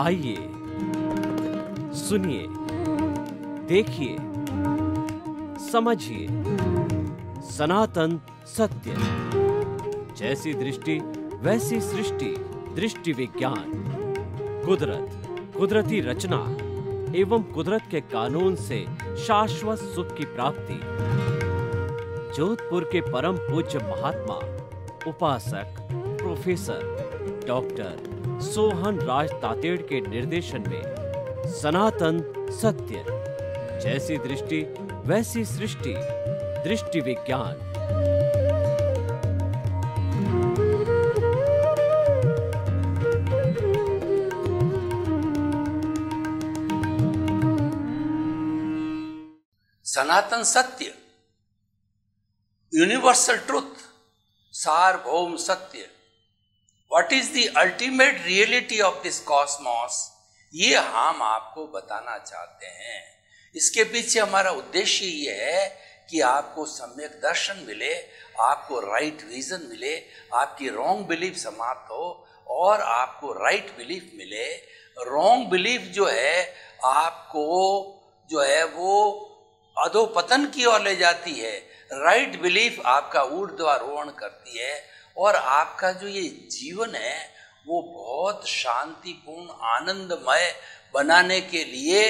आइए, सुनिए, देखिए, समझिए सनातन सत्य। जैसी दृष्टि वैसी सृष्टि, दृष्टि विज्ञान। कुदरत, कुदरती रचना एवं कुदरत के कानून से शाश्वत सुख की प्राप्ति। जोधपुर के परम पूज्य महात्मा उपासक प्रोफेसर डॉक्टर सोहन राज तातेड़ के निर्देशन में सनातन सत्य। जैसी दृष्टि वैसी सृष्टि, दृष्टि विज्ञान। सनातन सत्य, यूनिवर्सल ट्रुथ, सार्वभौम सत्य। What is the ultimate reality of this cosmos? ये हम आपको बताना चाहते हैं। इसके पीछे हमारा उद्देश्य ये है कि आपको सम्यक दर्शन मिले, आपको राइट विजन मिले, आपकी रॉन्ग बिलीफ समाप्त हो और आपको राइट बिलीफ मिले। रॉन्ग बिलीफ जो है आपको जो है वो अधोपतन की ओर ले जाती है, राइट बिलीफ आपका ऊर्ध्वारोहण करती है और आपका जो ये जीवन है वो बहुत शांतिपूर्ण आनंदमय बनाने के लिए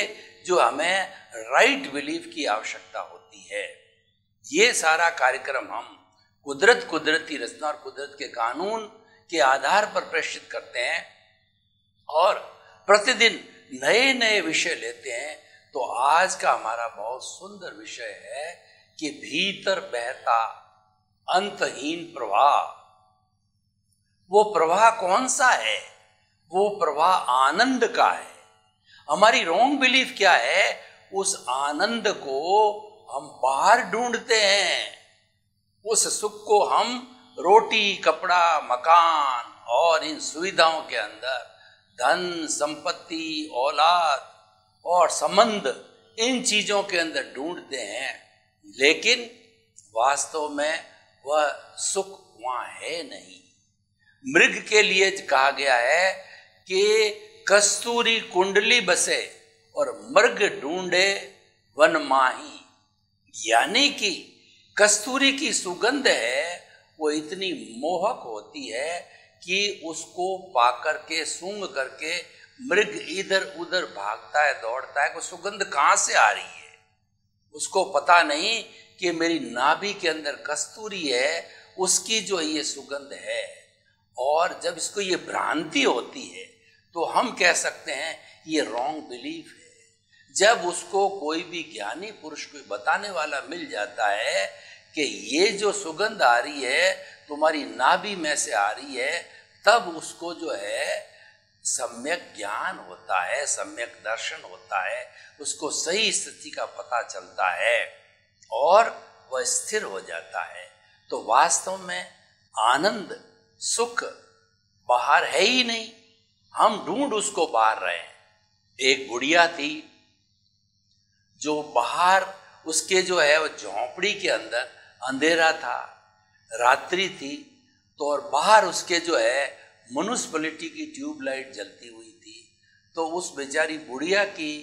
जो हमें राइट बिलीफ की आवश्यकता होती है। ये सारा कार्यक्रम हम कुदरत, कुदरती रचना और कुदरत के कानून के आधार पर प्रेषित करते हैं और प्रतिदिन नए नए विषय लेते हैं। तो आज का हमारा बहुत सुंदर विषय है कि भीतर बहता अंतहीन प्रवाह। वो प्रवाह कौन सा है? वो प्रवाह आनंद का है। हमारी रॉन्ग बिलीफ क्या है? उस आनंद को हम बाहर ढूंढते हैं। उस सुख को हम रोटी, कपड़ा, मकान और इन सुविधाओं के अंदर, धन, संपत्ति, औलाद और संबंध, इन चीजों के अंदर ढूंढते हैं, लेकिन वास्तव में वह सुख वहां है नहीं। मृग के लिए कहा गया है कि कस्तूरी कुंडली बसे और मृग ढूंढे वन माही। यानी कि कस्तूरी की सुगंध है वो इतनी मोहक होती है कि उसको पाकर के, सूंघ करके मृग इधर उधर भागता है, दौड़ता है। वो सुगंध कहाँ से आ रही है उसको पता नहीं कि मेरी नाभि के अंदर कस्तूरी है, उसकी जो ये सुगंध है। और जब इसको ये भ्रांति होती है तो हम कह सकते हैं ये रॉन्ग बिलीफ है। जब उसको कोई भी ज्ञानी पुरुष कोई बताने वाला मिल जाता है कि ये जो सुगंध आ रही है तुम्हारी नाभि में से आ रही है, तब उसको जो है सम्यक ज्ञान होता है, सम्यक दर्शन होता है, उसको सही स्थिति का पता चलता है और वह स्थिर हो जाता है। तो वास्तव में आनंद, सुख बाहर है ही नहीं, हम ढूंढ उसको बाहर रहे हैं। एक गुड़िया थी जो बाहर, उसके जो है वो झोंपड़ी के अंदर अंधेरा था, रात्रि थी, तो और बाहर उसके जो है म्युनिसिपैलिटी की ट्यूबलाइट जलती हुई थी। तो उस बेचारी बुढ़िया की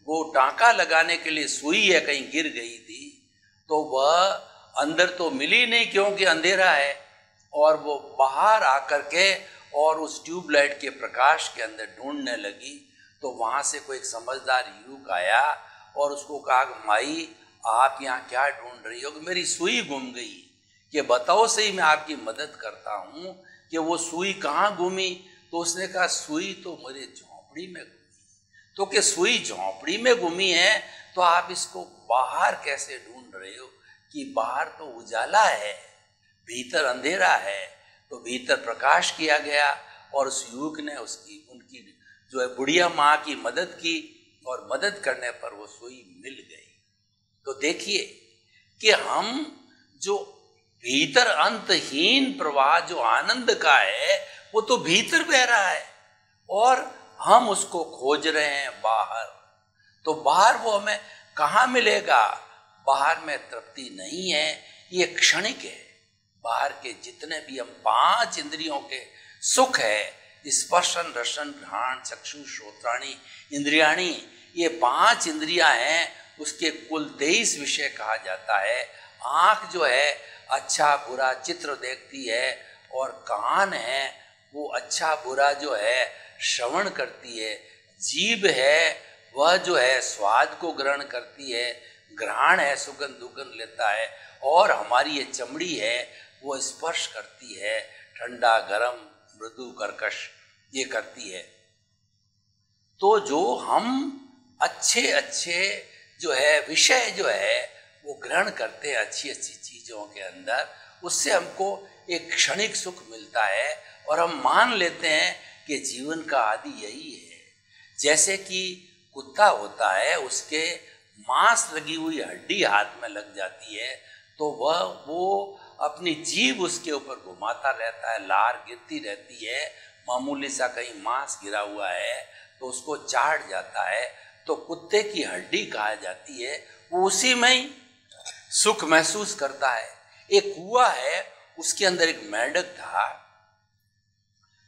वो टांका लगाने के लिए सुई है कहीं गिर गई थी, तो वह अंदर तो मिली नहीं क्योंकि अंधेरा है, और वो बाहर आकर के और उस ट्यूबलाइट के प्रकाश के अंदर ढूंढने लगी। तो वहां से कोई एक समझदार युवक आया और उसको कहा, माई आप यहाँ क्या ढूंढ रही हो? मेरी सुई गुम गई, कि बताओ सही, मैं आपकी मदद करता हूँ कि वो सुई कहाँ गुमी। तो उसने कहा, सुई तो मेरे झोंपड़ी में गुमी। तो कि सुई झोंपड़ी में गुमी है तो आप इसको बाहर कैसे ढूंढ रहे हो? कि बाहर तो उजाला है, भीतर अंधेरा है। तो भीतर प्रकाश किया गया और उस युवक ने उनकी जो है बुढ़िया माँ की मदद की और मदद करने पर वो सुई मिल गई। तो देखिए कि हम जो भीतर अंतहीन प्रवाह जो आनंद का है वो तो भीतर बह रहा है और हम उसको खोज रहे हैं बाहर। तो बाहर वो हमें कहाँ मिलेगा? बाहर में तृप्ति नहीं है, ये क्षणिक है। बाहर के जितने भी हम 5 इंद्रियों के सुख है, स्पर्शन रसन घ्राण चक्षु श्रोत्राणी इंद्रियाणी, ये 5 इंद्रियां हैं, उसके कुल 23 विषय कहा जाता है। आंख जो है अच्छा बुरा चित्र देखती है, और कान है वो अच्छा बुरा जो है श्रवण करती है। जीभ है वह जो है स्वाद को ग्रहण करती है। घ्राण है सुगंध दुगंध लेता है। और हमारी ये चमड़ी है वो स्पर्श करती है, ठंडा गरम मृदु कर्कश ये करती है। तो जो हम अच्छे अच्छे जो है विषय जो है वो ग्रहण करते हैं अच्छी अच्छी चीजों के अंदर, उससे हमको एक क्षणिक सुख मिलता है, और हम मान लेते हैं कि जीवन का आदि यही है। जैसे कि कुत्ता होता है, उसके मांस लगी हुई हड्डी हाथ में लग जाती है, तो वो अपनी जीभ उसके ऊपर घुमाता रहता है, लार गिरती रहती है, मामूली सा कहीं मांस गिरा हुआ है तो उसको चाट जाता है, तो कुत्ते की हड्डी कहा जाती है। वो उसी में ही सुख महसूस करता है। एक कुआं है, उसके अंदर एक मेंढक था,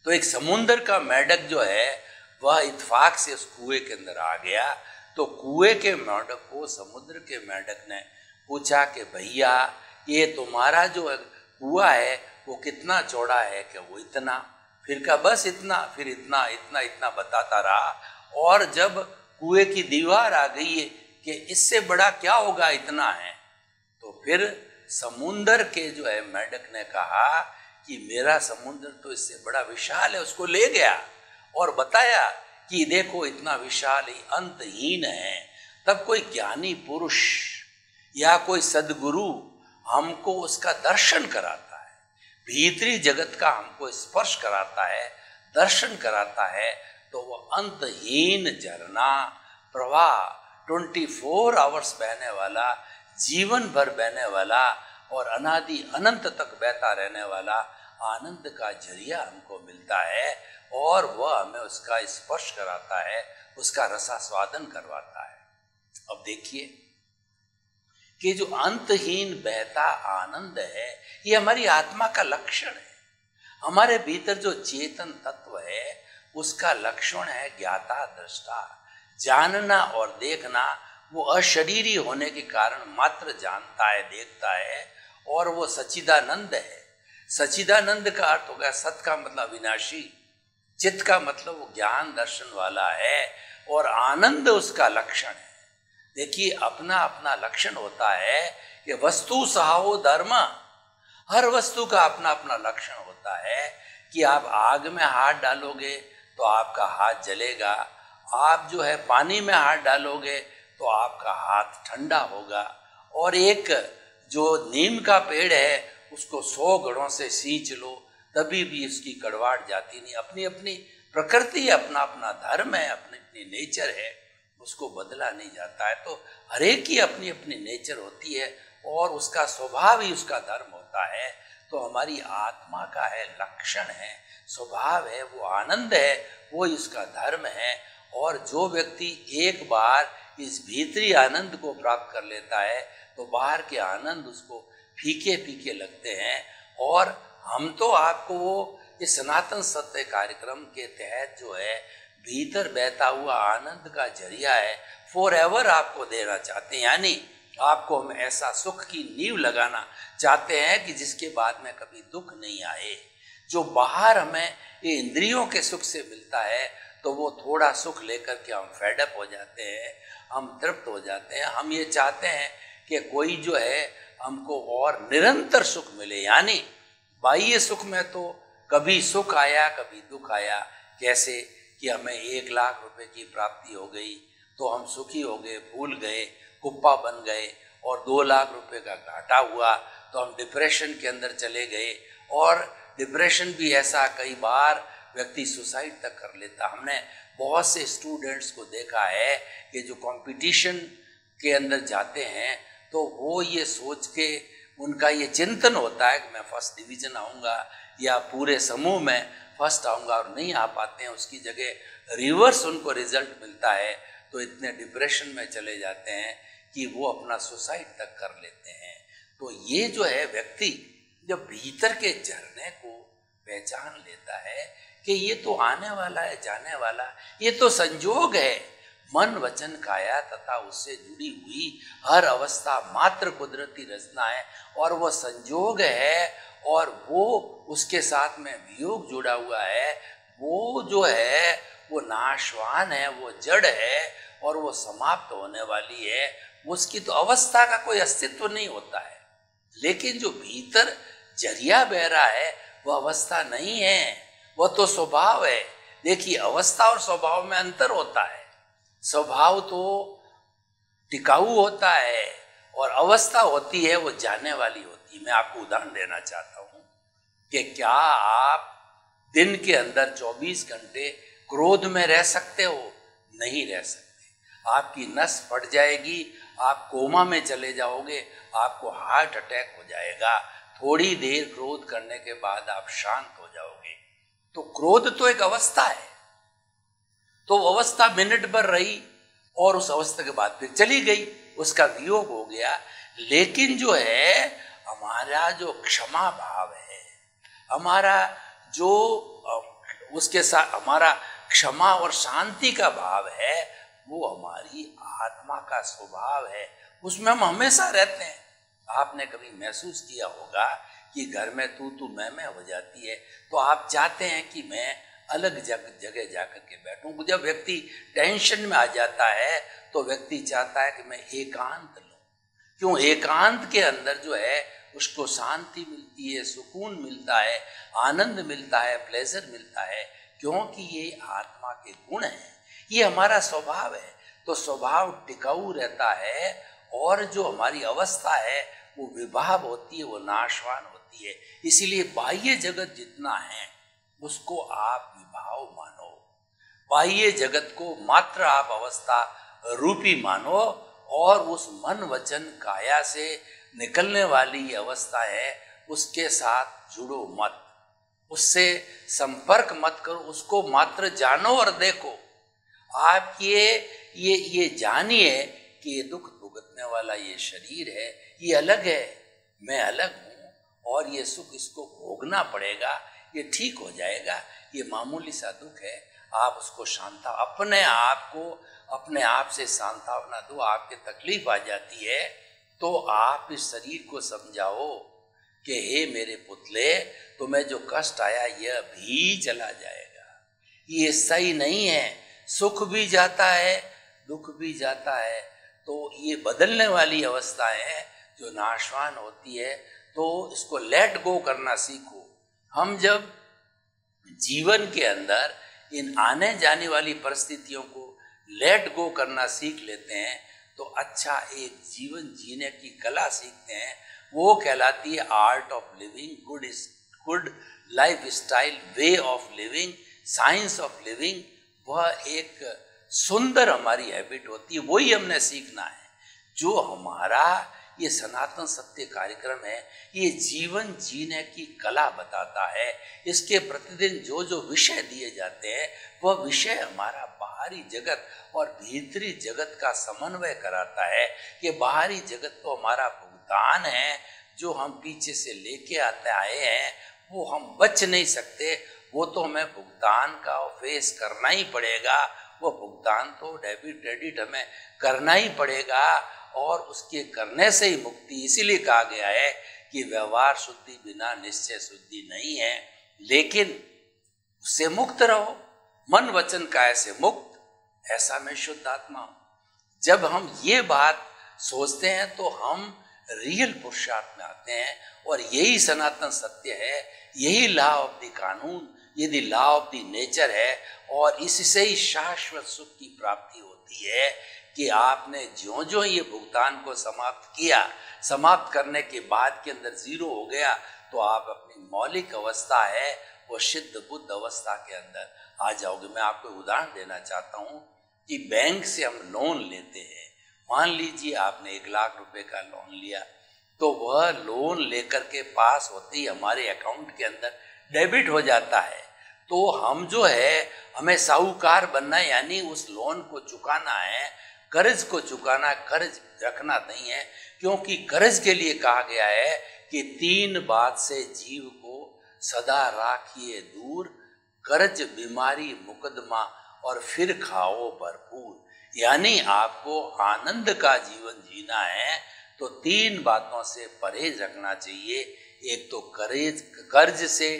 तो एक समुद्र का मेंढक जो है वह इत्तेफाक से उस कुएं के अंदर आ गया। तो कुएं के मेंढक को समुद्र के मेंढक ने पूछा कि भैया ये तुम्हारा जो कुआं है वो कितना चौड़ा है? कि वो इतना। फिर कहा बस इतना, फिर इतना इतना इतना बताता रहा, और जब कुएं की दीवार आ गई है कि इससे बड़ा क्या होगा, इतना है, तो फिर समुंदर के जो है मेंढक ने कहा कि मेरा समुद्र तो इससे बड़ा विशाल है। उसको ले गया और बताया कि देखो इतना विशाल ही अंतहीन है। तब कोई ज्ञानी पुरुष या कोई सद्गुरु हमको उसका दर्शन कराता है, भीतरी जगत का हमको स्पर्श कराता है, दर्शन कराता है, तो वो अंतहीन झरना प्रवाह 24 आवर्स बहने वाला, जीवन भर बहने वाला और अनादि अनंत तक बहता रहने वाला आनंद का जरिया हमको मिलता है, और वह हमें उसका स्पर्श कराता है, उसका रसास्वादन करवाता है। अब देखिए कि जो अंतहीन बहता आनंद है ये हमारी आत्मा का लक्षण है। हमारे भीतर जो चेतन तत्व है उसका लक्षण है ज्ञाता दृष्टा। जानना और देखना, वो अशरीरी होने के कारण मात्र जानता है, देखता है, और वो सच्चिदानंद है। सच्चिदानंद का अर्थ हो गया, सत का मतलब विनाशी, चित्त का मतलब वो ज्ञान दर्शन वाला है, और आनंद उसका लक्षण है। देखिए अपना अपना लक्षण होता है कि वस्तु सहावो धर्म, हर वस्तु का अपना अपना लक्षण होता है कि आप आग में हाथ डालोगे तो आपका हाथ जलेगा, आप जो है पानी में हाथ डालोगे तो आपका हाथ ठंडा होगा, और एक जो नीम का पेड़ है उसको 100 घड़ों से सींच लो तभी भी उसकी कड़वाहट जाती नहीं। अपनी अपनी प्रकृति है, अपना अपना धर्म है, अपनी अपनी नेचर है, उसको बदला नहीं जाता है। तो हर एक की अपनी अपनी नेचर होती है और उसका स्वभाव ही उसका धर्म होता है। तो हमारी आत्मा का है, लक्षण है, स्वभाव है, वो आनंद है, वो इसका धर्म है। और जो व्यक्ति एक बार इस भीतरी आनंद को प्राप्त कर लेता है तो बाहर के आनंद उसको फीके फीके लगते हैं। और हम तो आपको वो इस सनातन सत्य कार्यक्रम के तहत जो है भीतर बहता हुआ आनंद का जरिया है फॉर एवर आपको देना चाहते हैं, यानी आपको हम ऐसा सुख की नींव लगाना चाहते हैं कि जिसके बाद में कभी दुख नहीं आए। जो बाहर हमें ये इंद्रियों के सुख से मिलता है तो वो थोड़ा सुख लेकर के हम फेडअप हो जाते हैं, हम तृप्त हो जाते हैं। हम ये चाहते हैं कि कोई जो है हमको और निरंतर सुख मिले, यानी बाह्य सुख में तो कभी सुख आया कभी दुख आया। कैसे कि हमें 1 लाख रुपए की प्राप्ति हो गई तो हम सुखी हो गए, भूल गए, कुप्पा बन गए, और 2 लाख रुपए का घाटा हुआ तो हम डिप्रेशन के अंदर चले गए। और डिप्रेशन भी ऐसा कई बार व्यक्ति सुसाइड तक कर लेता। हमने बहुत से स्टूडेंट्स को देखा है कि जो कंपटीशन के अंदर जाते हैं तो वो ये सोच के उनका ये चिंतन होता है कि मैं फर्स्ट डिवीजन आऊँगा या पूरे समूह में फर्स्ट आऊँगा, और नहीं आ पाते हैं। उसकी जगह रिवर्स उनको रिजल्ट मिलता है। तो इतने डिप्रेशन में चले जाते हैं कि वो अपना सुसाइड तक कर लेते हैं। तो ये जो है व्यक्ति जब भीतर के झरने को पहचान लेता है कि ये तो आने वाला है, जाने वाला, ये तो संजोग है, मन वचन काया तथा उससे जुड़ी हुई हर अवस्था मात्र कुदरती रचना है और वो संजोग है और वो उसके साथ में वियोग जुड़ा हुआ है, वो जो है वो नाशवान है, वो जड़ है और वो समाप्त होने वाली है, उसकी तो अवस्था का कोई अस्तित्व नहीं होता है। लेकिन जो भीतर जरिया बह रहा है वह अवस्था नहीं है, वह तो स्वभाव है। देखिए, अवस्था और स्वभाव में अंतर होता है। स्वभाव तो टिकाऊ होता है और अवस्था होती है वो जाने वाली होती है। मैं आपको उदाहरण देना चाहता हूँ कि क्या आप दिन के अंदर 24 घंटे क्रोध में रह सकते हो? नहीं रह सकते। आपकी नस फट जाएगी, आप कोमा में चले जाओगे, आपको हार्ट अटैक हो जाएगा। थोड़ी देर क्रोध करने के बाद आप शांत हो जाओगे। तो क्रोध तो एक अवस्था है, तो अवस्था मिनट भर रही और उस अवस्था के बाद फिर चली गई, उसका वियोग हो गया। लेकिन जो है हमारा जो क्षमा भाव है, हमारा जो उसके साथ हमारा क्षमा और शांति का भाव है, वो हमारी आत्मा का स्वभाव है, उसमें हम हमेशा रहते हैं। आपने कभी महसूस किया होगा कि घर में तू मैं हो जाती है, तो आप चाहते हैं कि मैं अलग जगह जाकर के बैठूं। जब व्यक्ति टेंशन में आ जाता है तो व्यक्ति चाहता है कि मैं एकांत लूं। क्यों? एकांत के अंदर जो है उसको शांति मिलती है, सुकून मिलता है, आनंद मिलता है, प्लेजर मिलता है, क्योंकि ये आत्मा के गुण हैं, ये हमारा स्वभाव है। तो स्वभाव टिकाऊ रहता है और जो हमारी अवस्था है वो विभाव होती है, वो नाशवान होती है। इसीलिए बाह्य जगत जितना है उसको आप विभाव मानो, बाह्य जगत को मात्र आप अवस्था रूपी मानो और उस मन वचन काया से निकलने वाली अवस्था है उसके साथ जुड़ो मत, उससे संपर्क मत करो, उसको मात्र जानो और देखो। आप ये जानिए कि ये दुख भुगतने वाला ये शरीर है, ये अलग है, मैं अलग हूँ और ये सुख इसको भोगना पड़ेगा, ये ठीक हो जाएगा, ये मामूली सा दुख है। आप उसको शांता अपने आप को अपने आप से सांत्वना दो। आपके तकलीफ आ जाती है तो आप इस शरीर को समझाओ कि हे मेरे पुतले, तुम्हें जो कष्ट आया यह भी चला जाएगा, ये सही नहीं है, सुख भी जाता है, दुख भी जाता है, तो ये बदलने वाली अवस्था है जो नाशवान होती है। तो इसको लेट गो करना सीखो। हम जब जीवन के अंदर इन आने जाने वाली परिस्थितियों को लेट गो करना सीख लेते हैं तो अच्छा एक जीवन जीने की कला सीखते हैं। वो कहलाती है art of living, good life style, way of living, science of living. वह एक सुंदर हमारी हैबिट होती है, वही हमने सीखना है। जो हमारा ये सनातन सत्य कार्यक्रम है, ये जीवन जीने की कला बताता है। इसके प्रतिदिन जो जो विषय दिए जाते हैं वह विषय हमारा बाहरी जगत और भीतरी जगत का समन्वय कराता है। ये बाहरी जगत तो हमारा भुगतान है, जो हम पीछे से लेके आते आए हैं, वो हम बच नहीं सकते, वो तो हमें भुगतान का फेस करना ही पड़ेगा। वो भुगतान तो डेबिट क्रेडिट हमें करना ही पड़ेगा और उसके करने से ही मुक्ति। इसीलिए कहा गया है कि व्यवहार शुद्धि बिना निश्चय शुद्धि नहीं है, लेकिन उससे मुक्त रहो। मन वचन काया से मुक्त, ऐसा मैं शुद्ध आत्मा हूं। जब हम ये बात सोचते हैं तो हम रियल पुरुषार्थ में आते हैं और यही सनातन सत्य है, यही लॉ ऑफ द कानून, यदि लॉ ऑफ द नेचर है और इससे ही शाश्वत सुख की प्राप्ति होती है कि आपने ज्यों ज्यों ये भुगतान को समाप्त किया, समाप्त करने के बाद के अंदर जीरो हो गया, तो आप अपनी मौलिक अवस्था है वो सिद्ध बुद्ध अवस्था के अंदर आ जाओगे। मैं आपको उदाहरण देना चाहता हूँ कि बैंक से हम लोन लेते हैं। मान लीजिए आपने 1 लाख रुपए का लोन लिया, तो वह लोन लेकर के पास होते ही हमारे अकाउंट के अंदर डेबिट हो जाता है। तो हम जो है हमें साहूकार बनना है, यानी उस लोन को चुकाना है, कर्ज को चुकाना, कर्ज रखना नहीं है। क्योंकि कर्ज के लिए कहा गया है कि 3 बात से जीव को सदा राखिए दूर, कर्ज, बीमारी, मुकदमा और फिर खाओ भरपूर। यानी आपको आनंद का जीवन जीना है तो 3 बातों से परहेज रखना चाहिए। एक तो कर्ज से,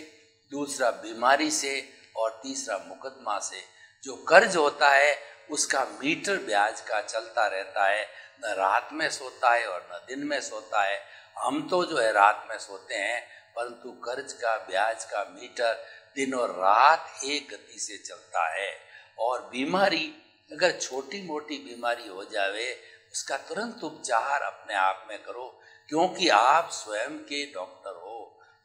दूसरा बीमारी से और तीसरा मुकदमा से। जो कर्ज होता है उसका मीटर ब्याज का चलता रहता है, न रात में सोता है और न दिन में सोता है। हम तो जो है रात में सोते हैं, परंतु कर्ज का ब्याज का मीटर दिन और रात एक गति से चलता है। और बीमारी, अगर छोटी मोटी बीमारी हो जावे उसका तुरंत उपचार अपने आप में करो, क्योंकि आप स्वयं के डॉक्टर हो।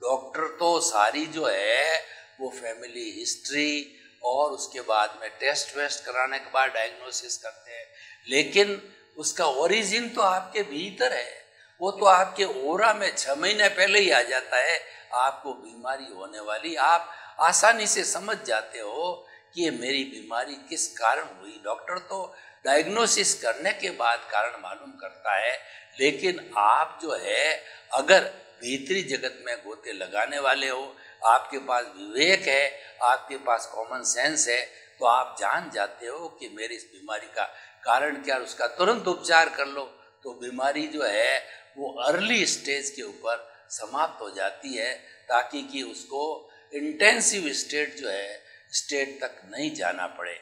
डॉक्टर तो सारी जो है वो फैमिली हिस्ट्री और उसके बाद में टेस्ट वेस्ट कराने के बाद डायग्नोसिस करते हैं, लेकिन उसका ओरिजिन तो आपके भीतर है। वो तो आपके ओरा में 6 महीने पहले ही आ जाता है आपको बीमारी होने वाली। आप आसानी से समझ जाते हो कि ये मेरी बीमारी किस कारण हुई। डॉक्टर तो डायग्नोसिस करने के बाद कारण मालूम करता है, लेकिन आप जो है अगर भीतरी जगत में गोते लगाने वाले हो, आपके पास विवेक है, आपके पास कॉमन सेंस है, तो आप जान जाते हो कि मेरी इस बीमारी का कारण क्या, उसका तुरंत उपचार कर लो तो बीमारी जो है वो अर्ली स्टेज के ऊपर समाप्त हो जाती है, ताकि कि उसको इंटेंसिव स्टेट जो है स्टेट तक नहीं जाना पड़े।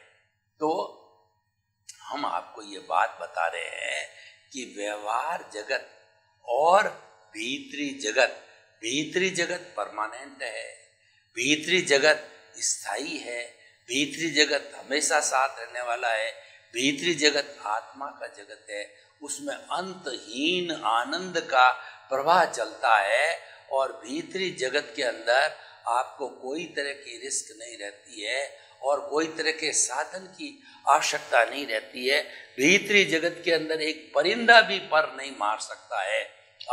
तो हम आपको ये बात बता रहे हैं कि व्यवहार जगत और भीतरी जगत परमानेंट है, भीतरी जगत स्थायी है, भीतरी जगत हमेशा साथ रहने वाला है, भीतरी जगत आत्मा का जगत है, उसमें अंतहीन आनंद का प्रवाह चलता है। और भीतरी जगत के अंदर आपको कोई तरह की रिस्क नहीं रहती है और कोई तरह के साधन की आवश्यकता नहीं रहती है। भीतरी जगत के अंदर एक परिंदा भी पर नहीं मार सकता है।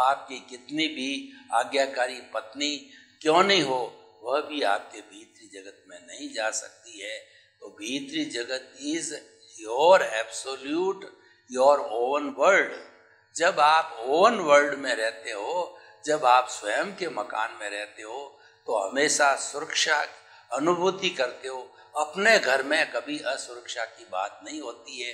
आपकी कितनी भी आज्ञाकारी पत्नी क्यों नहीं हो, वह भी आपके भीतरी जगत में नहीं जा सकती है। तो भीतरी जगत is your absolute, your own world. जब आप ओन वर्ल्ड में रहते हो, जब आप स्वयं के मकान में रहते हो, तो हमेशा सुरक्षा अनुभूति करते हो। अपने घर में कभी असुरक्षा की बात नहीं होती है,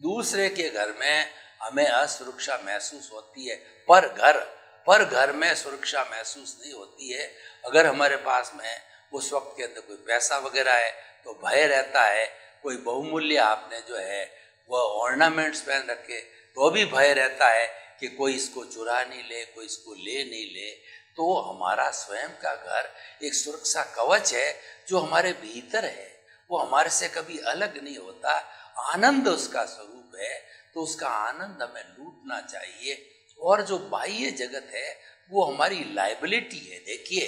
दूसरे के घर में हमें असुरक्षा महसूस होती है, पर घर में सुरक्षा महसूस नहीं होती है। अगर हमारे पास में उस वक्त के अंदर कोई पैसा वगैरह है तो भय रहता है, कोई बहुमूल्य आपने जो है वह ऑर्नामेंट्स पहन रखे तो भी भय रहता है कि कोई इसको चुरा नहीं ले, कोई इसको ले नहीं ले। तो हमारा स्वयं का घर एक सुरक्षा कवच है जो हमारे भीतर है, वो हमारे से कभी अलग नहीं होता। आनंद उसका स्वरूप है, तो उसका आनंद हमें लूटना चाहिए। और जो बाह्य जगत है वो हमारी लायबिलिटी है। देखिए,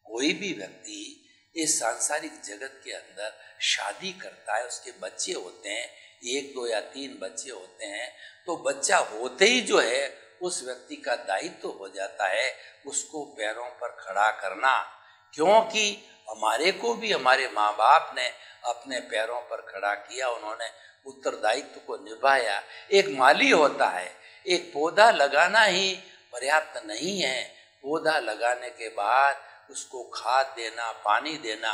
कोई भी व्यक्ति इस सांसारिक जगत के अंदर शादी करता है, उसके बच्चे होते हैं, 1, 2 या 3 बच्चे होते हैं, तो बच्चा होते ही जो है उस व्यक्ति का दायित्व हो जाता है उसको पैरों पर खड़ा करना, क्योंकि हमारे को भी हमारे माँ बाप ने अपने पैरों पर खड़ा किया, उन्होंने उत्तरदायित्व को निभाया। एक माली होता है, एक पौधा लगाना ही पर्याप्त नहीं है। पौधा लगाने के बाद उसको खाद देना, पानी देना,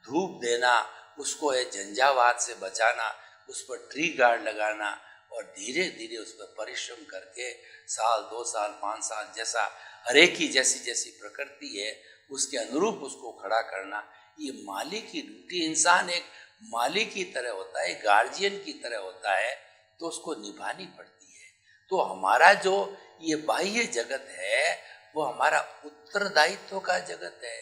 धूप देना, उसको झंझावात से बचाना, उस पर ट्री गार्ड लगाना और धीरे धीरे उस पर परिश्रम करके 1 साल, 2 साल, 5 साल जैसा हरेक की जैसी प्रकृति है उसके अनुरूप उसको खड़ा करना, ये माली की ड्यूटी। इंसान एक माली की तरह होता है, गार्जियन की तरह होता है, तो उसको निभानी पड़ती है। तो हमारा जो ये बाह्य जगत है वो हमारा उत्तरदायित्व का जगत है,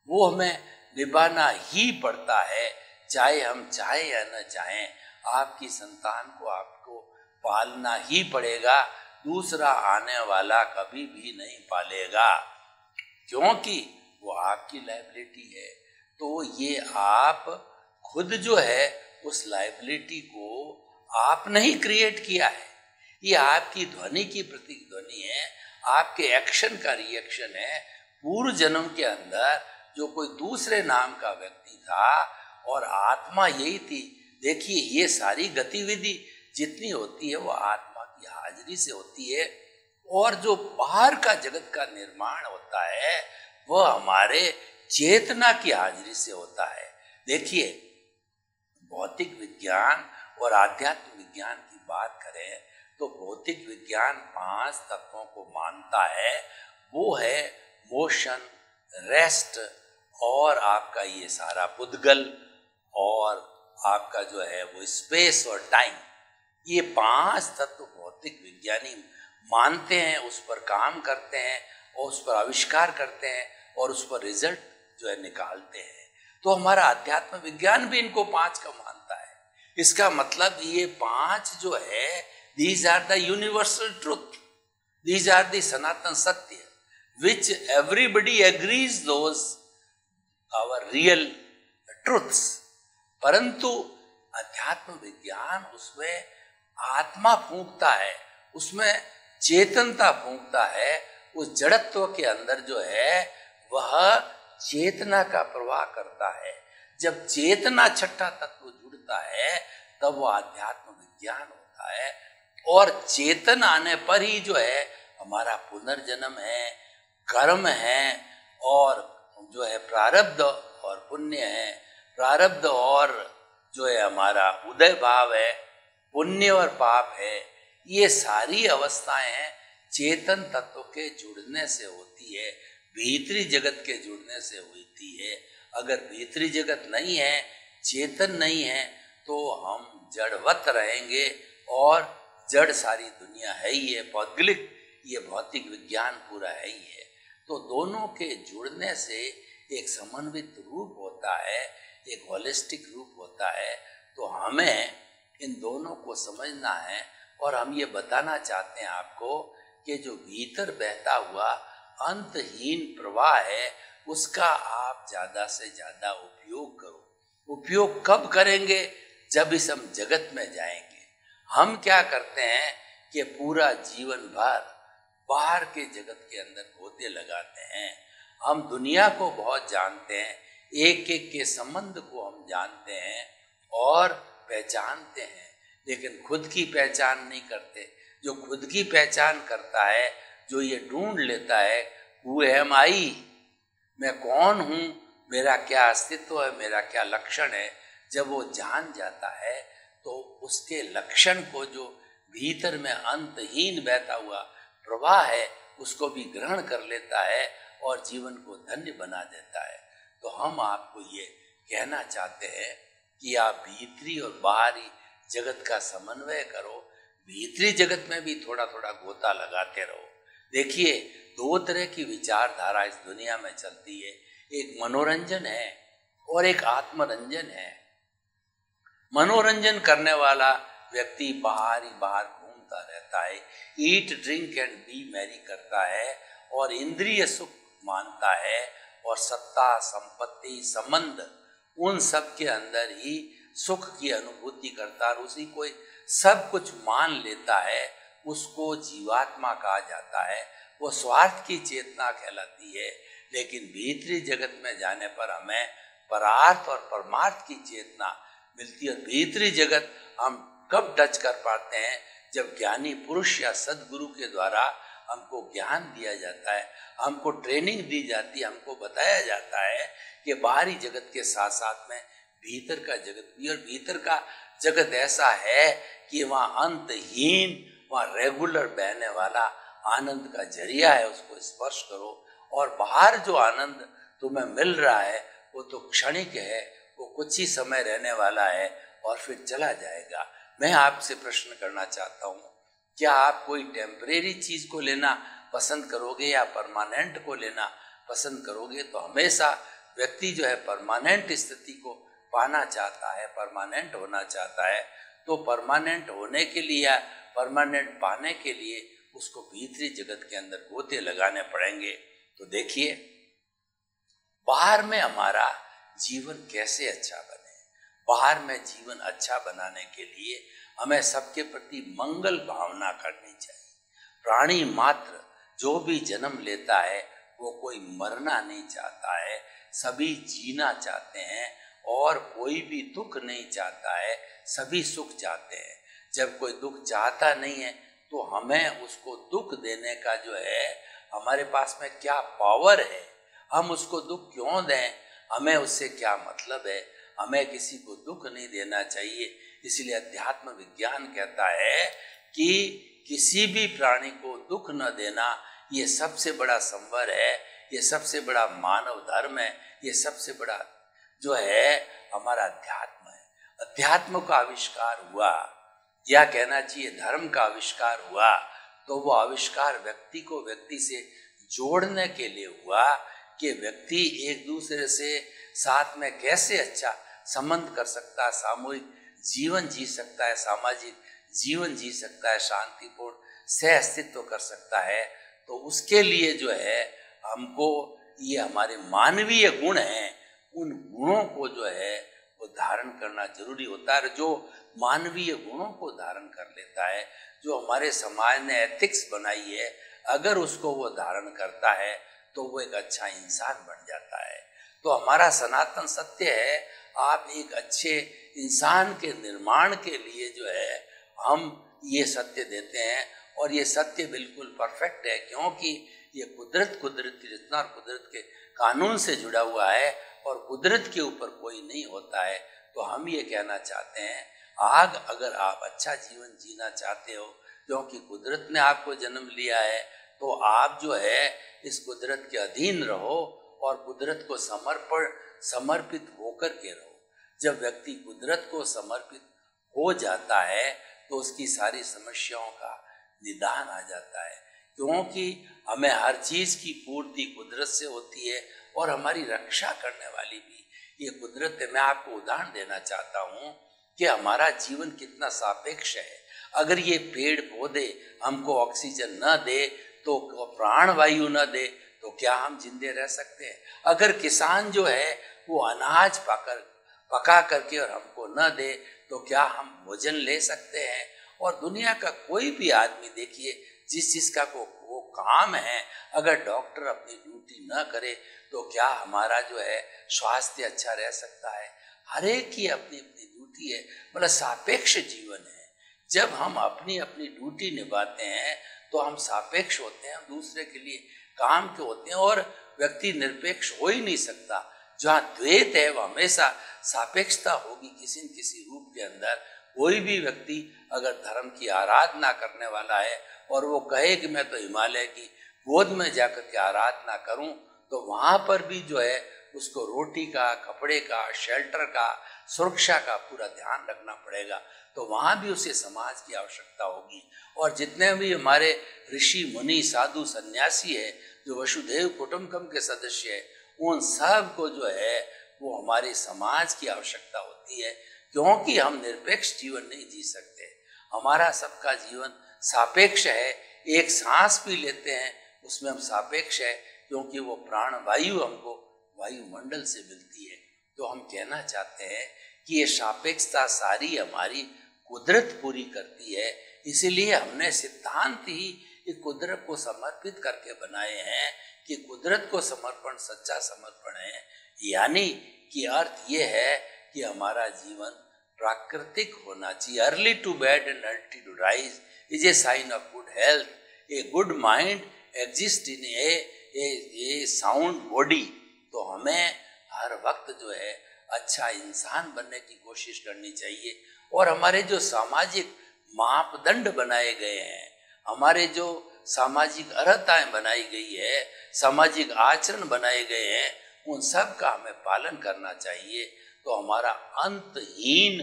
वो हमें निभाना ही पड़ता है, चाहे हम चाहे या न चाहें। आपकी संतान को आपको पालना ही पड़ेगा, दूसरा आने वाला कभी भी नहीं पालेगा, क्योंकि वो आपकी लायबिलिटी है। तो ये आप खुद जो है उस लायबिलिटी को आपने ही क्रिएट किया है। ये आपकी ध्वनि की प्रतिध्वनि है, आपके एक्शन का रिएक्शन है। पूर्व जन्म के अंदर जो कोई दूसरे नाम का व्यक्ति था और आत्मा यही थी। देखिए, ये सारी गतिविधि जितनी होती है वो आत्मा की हाजिरी से होती है, और जो बाहर का जगत का निर्माण होता है वह हमारे चेतना की हाजिरी से होता है। देखिए, भौतिक विज्ञान और आध्यात्मिक विज्ञान की बात करें तो भौतिक विज्ञान 5 तत्वों को मानता है। वो है मोशन, रेस्ट और आपका ये सारा पुद्गल और आपका जो है वो स्पेस और टाइम। ये 5 तत्व भौतिक विज्ञानी मानते हैं, उस पर काम करते हैं और उस पर आविष्कार करते हैं और उस पर रिजल्ट जो है निकालते हैं। तो हमारा अध्यात्म विज्ञान भी इनको 5 का मानता है। इसका मतलब ये 5 जो है, these are the universal truth, these are the sanatan satya which everybody agrees those our real truths। परंतु अध्यात्म विज्ञान उसमें आत्मा फूंकता है, उसमें चेतनता फूंकता है। उस जड़त्व के अंदर जो है वह चेतना का प्रवाह करता है। जब चेतना छठा तत्व जुड़ता है तब वह अध्यात्म विज्ञान होता है। और चेतन आने पर ही जो है हमारा पुनर्जन्म है, कर्म है और जो है प्रारब्ध और पुण्य है, प्रारब्ध और जो है हमारा उदय भाव है, पुण्य और पाप है। ये सारी अवस्थाएं हैं चेतन तत्व के जुड़ने से होती है, भीतरी जगत के जुड़ने से होती है। अगर भीतरी जगत नहीं है, चेतन नहीं है, तो हम जड़वत रहेंगे और जड़ सारी दुनिया है ही है, पौद्गलिक ये भौतिक विज्ञान पूरा है ही है। तो दोनों के जुड़ने से एक समन्वित रूप होता है, एक होलिस्टिक रूप होता है। तो हमें इन दोनों को समझना है और हम ये बताना चाहते हैं आपको कि जो भीतर बहता हुआ अंतहीन प्रवाह है उसका आप ज़्यादा से ज़्यादा उपयोग करो। उपयोग कब करेंगे? जब इस हम जगत में जाएंगे। हम क्या करते हैं कि पूरा जीवन भर बाहर के जगत के अंदर गोते लगाते हैं। हम दुनिया को बहुत जानते हैं, एक एक के संबंध को हम जानते हैं और पहचानते हैं, लेकिन खुद की पहचान नहीं करते। जो खुद की पहचान करता है, जो ये ढूंढ लेता है हु एम आई, मैं कौन हूँ, मेरा क्या अस्तित्व है, मेरा क्या लक्षण है, जब वो जान जाता है तो उसके लक्षण को जो भीतर में अंतहीन बहता हुआ प्रवाह है उसको भी ग्रहण कर लेता है और जीवन को धन्य बना देता है। तो हम आपको ये कहना चाहते हैं कि आप भीतरी और बाहरी जगत का समन्वय करो, भीतरी जगत में भी थोड़ा थोड़ा गोता लगाते रहो। देखिए, 2 तरह की विचारधारा इस दुनिया में चलती है, एक मनोरंजन है और एक आत्मरंजन है। मनोरंजन करने वाला व्यक्ति बाहर ही बाहर घूमता रहता है, eat drink and B Mary करता है और इंद्रिय सुख मानता है और सत्ता संपत्ति संबंध उन सब के अंदर ही सुख की अनुभूति करता है और उसी को सब कुछ मान लेता है। उसको जीवात्मा कहा जाता है, वो स्वार्थ की चेतना कहलाती है। लेकिन भीतरी जगत में जाने पर हमें परार्थ और परमार्थ की चेतना मिलती है। भीतरी जगत हम कब टच कर पाते हैं? जब ज्ञानी पुरुष या सदगुरु के द्वारा हमको ज्ञान दिया जाता है, हमको ट्रेनिंग दी जाती है, हमको बताया जाता है कि बाहरी जगत के साथ साथ में भीतर का जगत भी, और भीतर का जगत ऐसा है कि वहाँ अंतहीन, वहाँ रेगुलर बहने वाला आनंद का जरिया है, उसको स्पर्श करो। और बाहर जो आनंद तुम्हें मिल रहा है वो तो क्षणिक है, वो कुछ ही समय रहने वाला है और फिर चला जाएगा। मैं आपसे प्रश्न करना चाहता हूँ, क्या आप कोई टेम्परेरी चीज को लेना पसंद करोगे या परमानेंट को लेना पसंद करोगे? तो हमेशा व्यक्ति जो है परमानेंट स्थिति को पाना चाहता है, परमानेंट होना चाहता है। तो परमानेंट होने के लिए या परमानेंट पाने के लिए उसको भीतरी जगत के अंदर गोते लगाने पड़ेंगे। तो देखिए, बाहर में हमारा जीवन कैसे अच्छा बने, बाहर में जीवन अच्छा बनाने के लिए हमें सबके प्रति मंगल भावना करनी चाहिए। प्राणी मात्र जो भी जन्म लेता है वो कोई मरना नहीं चाहता है, सभी जीना चाहते हैं और कोई भी दुख नहीं चाहता है, सभी सुख चाहते हैं। जब कोई दुख चाहता नहीं है तो हमें उसको दुख देने का जो है हमारे पास में क्या पावर है, हम उसको दुख क्यों दें, हमें उससे क्या मतलब है। हमें किसी को दुख नहीं देना चाहिए। इसलिए अध्यात्म विज्ञान कहता है कि किसी भी प्राणी को दुख न देना ये सबसे बड़ा संवर है, ये सबसे बड़ा मानव धर्म है, ये सबसे बड़ा जो है हमारा अध्यात्म है। अध्यात्म का आविष्कार हुआ या कहना चाहिए धर्म का आविष्कार हुआ तो वो आविष्कार व्यक्ति को व्यक्ति से जोड़ने के लिए हुआ कि व्यक्ति एक दूसरे से साथ में कैसे अच्छा संबंध कर सकता है, सामूहिक जीवन जी सकता है, सामाजिक जीवन जी सकता है, शांतिपूर्ण सह अस्तित्व कर सकता है। तो उसके लिए जो है हमको ये हमारे मानवीय गुण हैं, उन गुणों को जो है वो धारण करना जरूरी होता है। जो मानवीय गुणों को धारण कर लेता है, जो हमारे समाज ने एथिक्स बनाई है, अगर उसको वो धारण करता है तो वो एक अच्छा इंसान बन जाता है। तो हमारा सनातन सत्य है, आप एक अच्छे इंसान के निर्माण के लिए जो है हम ये सत्य देते हैं और ये सत्य बिल्कुल परफेक्ट है, क्योंकि ये कुदरत की रचना और कुदरत के कानून से जुड़ा हुआ है और कुदरत के ऊपर कोई नहीं होता है। तो हम ये कहना चाहते हैं अगर आप अच्छा जीवन जीना चाहते हो, क्योंकि कुदरत ने आपको जन्म लिया है, तो आप जो है इस कुदरत के अधीन रहो और कुदरत को समर्पित होकर के रहो। जब व्यक्ति कुदरत को समर्पित हो जाता है तो उसकी सारी समस्याओं का निदान आ जाता है, क्योंकि हमें हर चीज की पूर्ति कुदरत से होती है और हमारी रक्षा करने वाली भी ये कुदरत है। मैं आपको उदाहरण देना चाहता हूँ कि हमारा जीवन कितना सापेक्ष है। अगर ये पेड़ पौधे हमको ऑक्सीजन न दे, तो प्राण वायु न दे, तो क्या हम जिंदे रह सकते हैं? अगर किसान जो है वो अनाज पका करके और हमको न दे, तो क्या हम भोजन ले सकते हैं? और दुनिया का कोई भी आदमी देखिए, जिस चीज का वो काम है, अगर डॉक्टर अपनी ड्यूटी न करे तो क्या हमारा जो है स्वास्थ्य अच्छा रह सकता है? हर एक की अपनी अपनी ड्यूटी है, मतलब सापेक्ष जीवन है। जब हम अपनी अपनी ड्यूटी निभाते हैं तो हम सापेक्ष होते हैं, हम दूसरे के लिए काम के होते हैं और व्यक्ति निरपेक्ष हो ही नहीं सकता। जहाँ द्वैत है वो हमेशा सापेक्षता होगी किसी न किसी रूप के अंदर। कोई भी व्यक्ति अगर धर्म की आराधना करने वाला है और वो कहे कि मैं तो हिमालय की गोद में जाकर के आराधना करूं, तो वहां पर भी जो है उसको रोटी का, कपड़े का, शेल्टर का, सुरक्षा का पूरा ध्यान रखना पड़ेगा। तो वहां भी उसे समाज की आवश्यकता होगी। और जितने भी हमारे ऋषि मुनि साधु सन्यासी है, जो वसुधैव कुटुंबकम के सदस्य है, उन सब को जो है वो हमारे समाज की आवश्यकता होती है, क्योंकि हम निरपेक्ष जीवन नहीं जी सकते। हमारा सबका जीवन सापेक्ष है। एक सांस भी लेते हैं उसमें हम सापेक्ष है, क्योंकि वो प्राण वायु हमको वायुमंडल से मिलती है। तो हम कहना चाहते हैं कि ये सापेक्षता सारी हमारी कुदरत पूरी करती है। इसीलिए हमने सिद्धांत ही कुदरत को समर्पित करके बनाए हैं कि कुदरत को समर्पण सच्चा समर्पण है। यानी कि अर्थ ये है कि हमारा जीवन प्राकृतिक होना चाहिए। Early to bed and early to rise is a sign of good health. A good mind exist in a sound body. तो हमें हर वक्त जो है अच्छा इंसान बनने की कोशिश करनी चाहिए। और हमारे जो सामाजिक मापदंड बनाए गए हैं, हमारे जो सामाजिक अर्हताएं बनाई गई है, सामाजिक आचरण बनाए गए हैं, उन सब का हमें पालन करना चाहिए। तो हमारा अंतहीन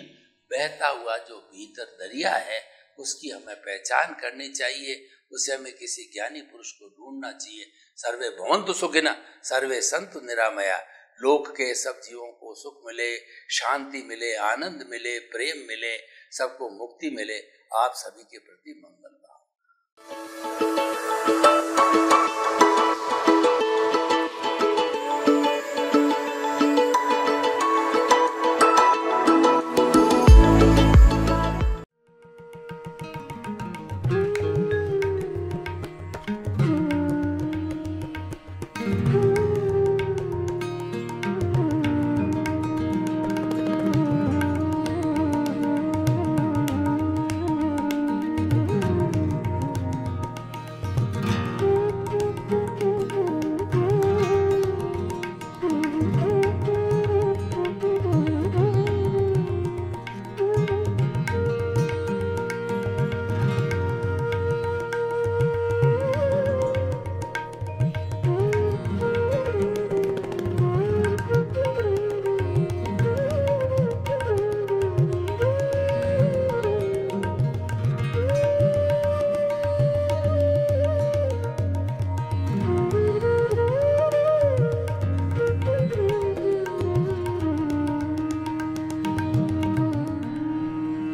बहता हुआ जो भीतर दरिया है उसकी हमें पहचान करनी चाहिए। उसे हमें किसी ज्ञानी पुरुष को ढूंढना चाहिए। सर्वे भवन्तु सुखिनः सर्वे सन्तु निरामया। लोक के सब जीवों को सुख मिले, शांति मिले, आनंद मिले, प्रेम मिले, सबको मुक्ति मिले। आप सभी के प्रति मंगल भाव।